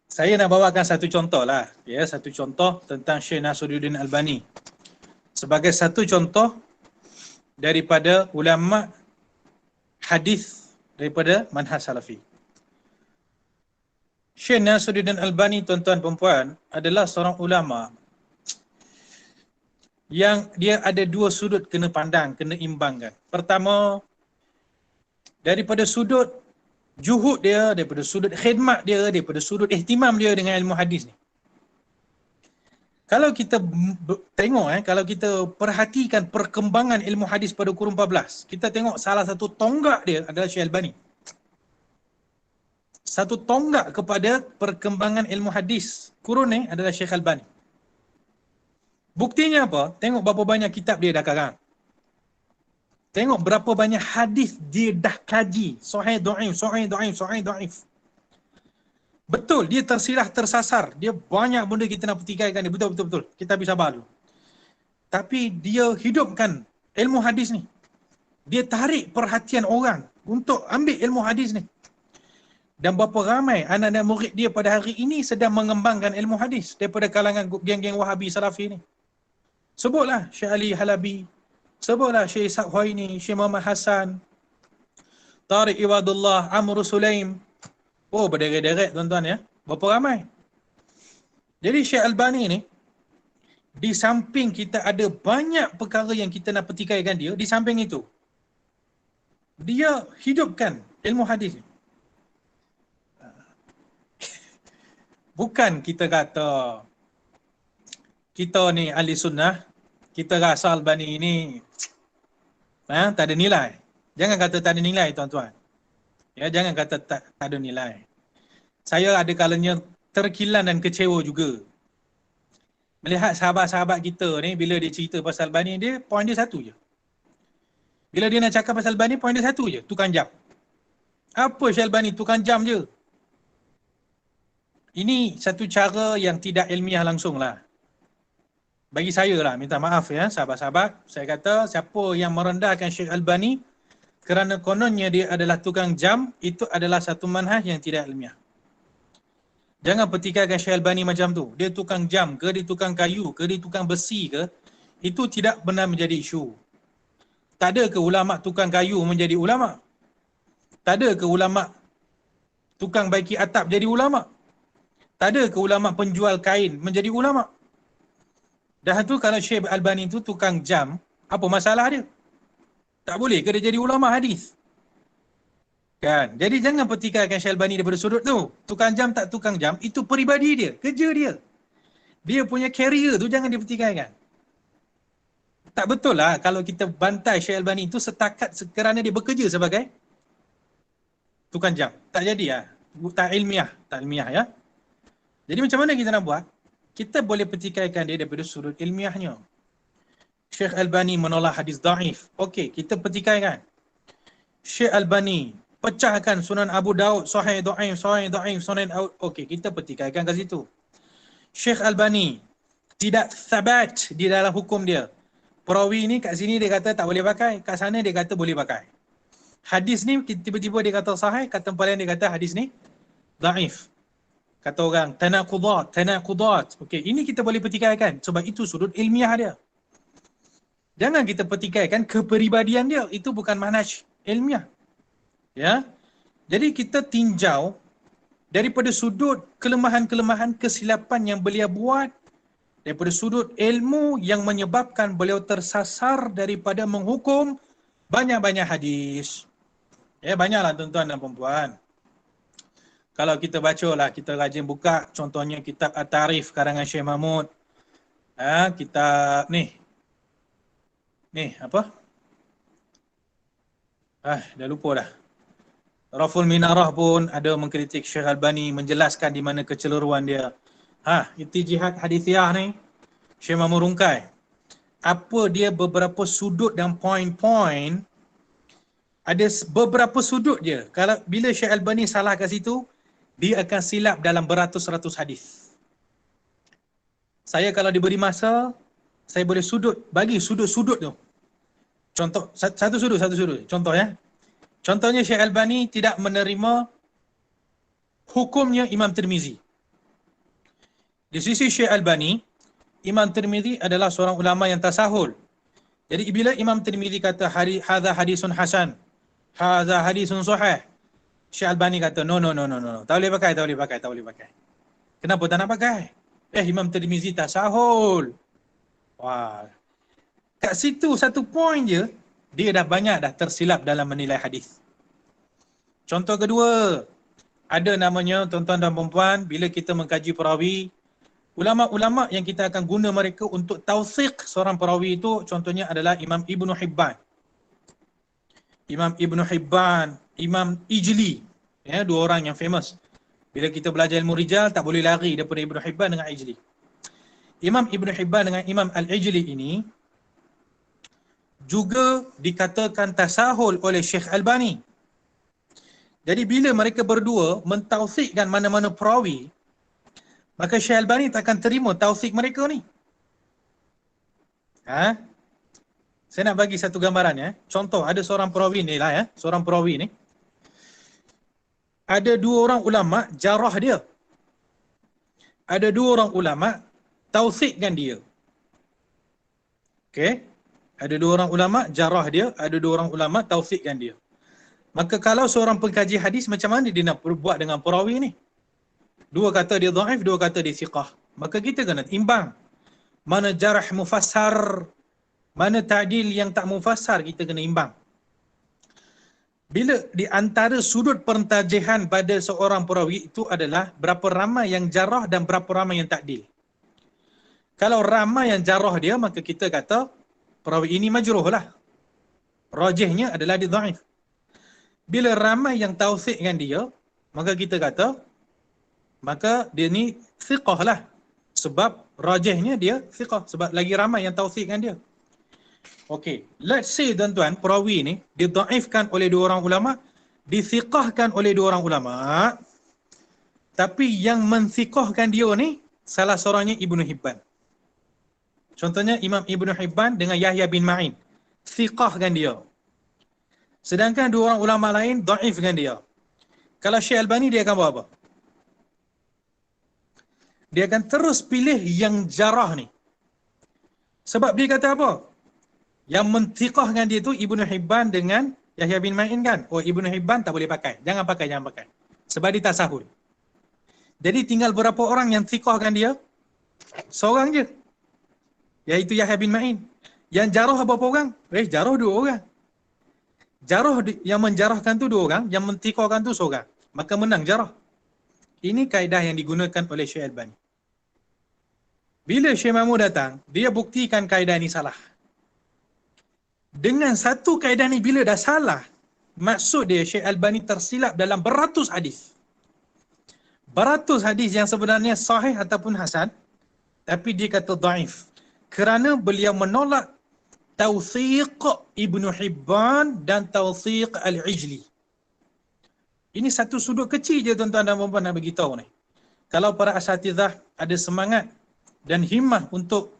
Saya nak bawakan satu contoh lah, ya, satu contoh tentang Syekh Nasruddin Albani sebagai satu contoh daripada ulama hadis daripada manhaj salafi. Syekh Nasruddin Albani, tuan-tuan dan puan, adalah seorang ulama yang dia ada dua sudut kena pandang, kena imbangkan. Pertama, daripada sudut juhud dia, daripada sudut khidmat dia, daripada sudut ihtimam dia dengan ilmu hadis ni. Kalau kita tengok, kalau kita perhatikan perkembangan ilmu hadis pada kurun 14, kita tengok salah satu tonggak dia adalah Syekh Albani. Satu tonggak kepada perkembangan ilmu hadis kurun ni adalah Syekh Albani. Buktinya apa? Tengok berapa banyak kitab dia dah karang. Tengok berapa banyak hadis dia dah kaji. Sahih, dhaif, sahih, dhaif, sahih, dhaif. Betul, dia tersilah, tersasar. Dia banyak benda kita nak petikaikan dia. Betul. Kita habis sabar dulu. Tapi dia hidupkan ilmu hadis ni. Dia tarik perhatian orang untuk ambil ilmu hadis ni. Dan berapa ramai anak-anak murid dia pada hari ini sedang mengembangkan ilmu hadis daripada kalangan geng-geng Wahabi Salafi ni. Sebutlah Syekh Ali Halabi, sebutlah Syekh Ishaq Huaini, Syekh Muhammad Hassan, Tariq Ibadullah, Amr Sulaim. Oh, berderet-deret tuan-tuan ya. Berapa ramai. Jadi Syekh Albani ni, di samping kita ada banyak perkara yang kita nak petikaikan dia, di samping itu, dia hidupkan ilmu hadis ni. Bukan kita kata kita ni ahli sunnah, kita rasa Albani ini tak ada nilai. Jangan kata tak ada nilai tuan-tuan. Ya, jangan kata tak ada nilai. Saya ada kalanya terkilan dan kecewa juga. Melihat sahabat-sahabat kita ni, bila dia cerita pasal Albani, dia poin dia satu je. Bila dia nak cakap pasal Albani, poin dia satu je, tukang jam. Apa Syekh Albani, tukang jam je. Ini satu cara yang tidak ilmiah langsung lah. Bagi saya lah, minta maaf ya sahabat-sahabat. Saya kata siapa yang merendahkan Syekh Albani kerana kononnya dia adalah tukang jam, itu adalah satu manhaj yang tidak ilmiah. Jangan petikaikan Syekh Albani macam tu. Dia tukang jam ke, dia tukang kayu ke, dia tukang besi ke, itu tidak benar menjadi isu. Tak ada ke ulama tukang kayu menjadi ulama? Tak ada ke ulama tukang baiki atap jadi ulama? Tak ada ke ulama penjual kain menjadi ulama? Dah tu kalau Syekh Albani tu tukang jam, apa masalah dia? Tak boleh ke dia jadi ulama hadis? Kan? Jadi jangan petikaikan Syekh Albani daripada sudut tu. Tukang jam tak tukang jam, itu peribadi dia, kerja dia. Dia punya career tu jangan dipetikaikan. Tak betul lah kalau kita bantai Syekh Albani tu setakat kerana dia bekerja sebagai tukang jam. Tak jadi lah. Tak ilmiah ya. Jadi macam mana kita nak buat? Kita boleh petikaikan dia daripada sudut ilmiahnya. Syekh Albani menolak hadis dhaif. Okey, kita petikaikan. Syekh Albani pecahkan Sunan Abu Daud, sahih dhaif, Sunan Abu. Okey, kita petikaikan kat situ. Syekh Albani tidak thabat di dalam hukum dia. Perawi ni kat sini dia kata tak boleh pakai, kat sana dia kata boleh pakai. Hadis ni tiba-tiba dia kata sahih, kat tempat lain dia kata hadis ni dhaif. Kata orang tanaqudat. Okey, ini kita boleh petikaikan sebab itu sudut ilmiah dia. Jangan kita petikaikan kepribadian dia, itu bukan manhaj ilmiah. Ya. Jadi kita tinjau daripada sudut kelemahan-kelemahan kesilapan yang beliau buat, daripada sudut ilmu yang menyebabkan beliau tersasar daripada menghukum banyak-banyak hadis. Ya, banyaklah tuan-tuan dan puan-puan. Kalau kita bacalah, kita rajin buka contohnya kitab At-Tarif karangan Syekh Mahmud. Kitab ni apa? Dah lupa dah. Raful Minarah pun ada mengkritik Syekh Albani, menjelaskan di mana keceleruan dia. Ittijihad hadithiyah ni Syekh Mahmud rungkai. Apa dia beberapa sudut dan poin-poin, ada beberapa sudut je. Kalau bila Syekh Albani salah kat situ, dia akan silap dalam beratus-ratus hadis. Saya kalau diberi masa, saya boleh bagi sudut-sudut tu. Contoh, satu sudut. Contoh ya. Contohnya Syekh Albani tidak menerima hukumnya Imam Tirmizi. Di sisi Syekh Albani, Imam Tirmizi adalah seorang ulama yang tasahul. Jadi bila Imam Tirmizi kata hadza hadisun hasan, hadza hadisun sahih, Syekh Albani kata no. Tak boleh pakai. Kenapa tak nak pakai? Imam Tirmizi tasahul. Wah. Kat situ satu poin je, dia dah banyak dah tersilap dalam menilai hadis. Contoh kedua, ada namanya tuan-tuan dan puan-puan, bila kita mengkaji perawi, ulama-ulama yang kita akan guna mereka untuk tausiq seorang perawi itu, contohnya adalah Imam Ibnu Hibban. Imam Ibnu Hibban, Imam Ijli, ya, dua orang yang famous. Bila kita belajar ilmu rijal, tak boleh lari daripada Ibnu Hibban dengan Ijli. Imam Ibnu Hibban dengan Imam Al-Ijli ini juga dikatakan tasahul oleh Syekh Albani. Jadi bila mereka berdua mentausikkan mana-mana perawi, maka Syekh Albani takkan terima tausik mereka ni. Saya nak bagi satu gambaran ya. Contoh, ada seorang perawi ni lah ya, seorang perawi ni. Ada dua orang ulama jarah dia. Ada dua orang ulama tausikkan dia. Okey? Ada dua orang ulama jarah dia, ada dua orang ulama tausikkan dia. Maka kalau seorang pengkaji hadis, macam mana dia nak berbuat dengan perawi ni? Dua kata dia dhaif, dua kata dia siqah. Maka kita kena imbang. Mana jarah mufassar, mana ta'dil yang tak mufassar, kita kena imbang. Bila di antara sudut pentajihan pada seorang perawi itu adalah berapa ramai yang jarah dan berapa ramai yang ta'dil. Kalau ramai yang jarah dia, maka kita kata perawi ini majruh lah. Rajihnya adalah dia dhaif. Bila ramai yang tausikkan dia, maka kita kata maka dia ni thiqah lah. Sebab rajihnya dia thiqah. Sebab lagi ramai yang tausikkan dia. Okey, let's say tuan-tuan, perawi ni didhaifkan oleh dua orang ulama, dithiqahkan oleh dua orang ulama, tapi yang menthiqahkan dia ni salah seorangnya Ibnu Hibban. Contohnya Imam Ibnu Hibban dengan Yahya bin Ma'in, thiqahkan dia. Sedangkan dua orang ulama lain dhaifkan dia. Kalau Syekh Albani, dia akan buat apa? Dia akan terus pilih yang jarah ni. Sebab dia kata apa? Yang menthiqahkan dia tu Ibnu Hibban dengan Yahya bin Ma'in kan? Oh, Ibnu Hibban tak boleh pakai. Jangan pakai. Sebab dia tasahul. Jadi tinggal berapa orang yang thiqahkan dia? Seorang je. Iaitu Yahya bin Ma'in. Yang jarah berapa orang? Jarah dua orang. Jarah yang menjarahkan tu dua orang, yang menthiqahkan tu seorang. Maka menang jarah. Ini kaedah yang digunakan oleh Syekh Albani. Bila Syekh Mahmud datang, dia buktikan kaedah ini salah. Dengan satu kaedah ni bila dah salah, maksud dia Syekh Albani tersilap dalam beratus hadis. Beratus hadis yang sebenarnya sahih ataupun hasan, tapi dia kata dhaif. Kerana beliau menolak tawthiq Ibnu Hibban dan tawthiq Al-Ijli. Ini satu sudut kecil je tuan-tuan dan puan-puan nak beritahu ni. Kalau para asatidzah ada semangat dan himmah untuk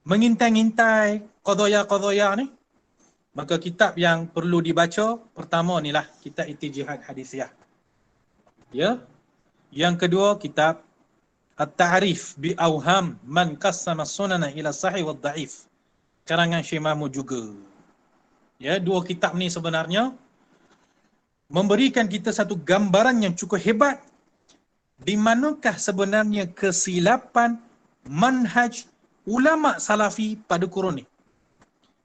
mengintai-ngintai qadaya-qadaya ni, maka kitab yang perlu dibaca pertama ni lah kitab Ittijihad Hadithiyah. Ya. Yang kedua kitab At-Ta'rif bi Awham man qassama sunana ila sahih wa dhaif. Karangan Syekh Mahmud juga. Ya, dua kitab ni sebenarnya memberikan kita satu gambaran yang cukup hebat di manakah sebenarnya kesilapan manhaj ulama salafi pada kurun ni.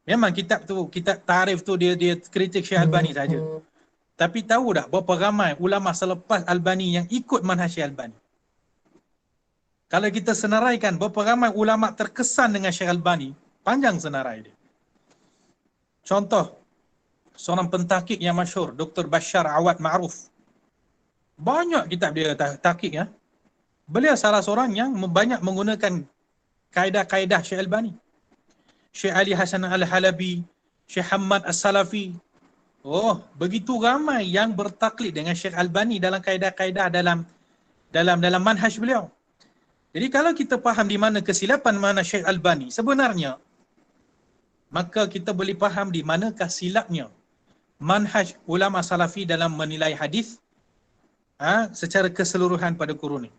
Memang kitab tu, kitab Ta'rif tu dia kritik Syekh Albani saja. Tapi tahu tak berapa ramai ulama selepas Albani yang ikut manhaj Syekh Albani? Kalau kita senaraikan berapa ramai ulama terkesan dengan Syekh Albani, panjang senarai dia. Contoh, seorang pentahqiq yang masyhur, Dr. Bashar Awad Ma'ruf. Banyak kitab dia tahqiq ya. Beliau salah seorang yang banyak menggunakan kaedah-kaedah Syekh Albani. Syekh Ali Hasan Al-Halabi, Syekh Hamad As-Salafi. Oh, begitu ramai yang bertaklid dengan Syekh Albani dalam kaedah-kaedah dalam manhaj beliau. Jadi kalau kita faham di mana kesilapan mana Syekh Albani sebenarnya, maka kita boleh faham di manakah silapnya manhaj ulama salafi dalam menilai hadis secara keseluruhan pada kurun ini.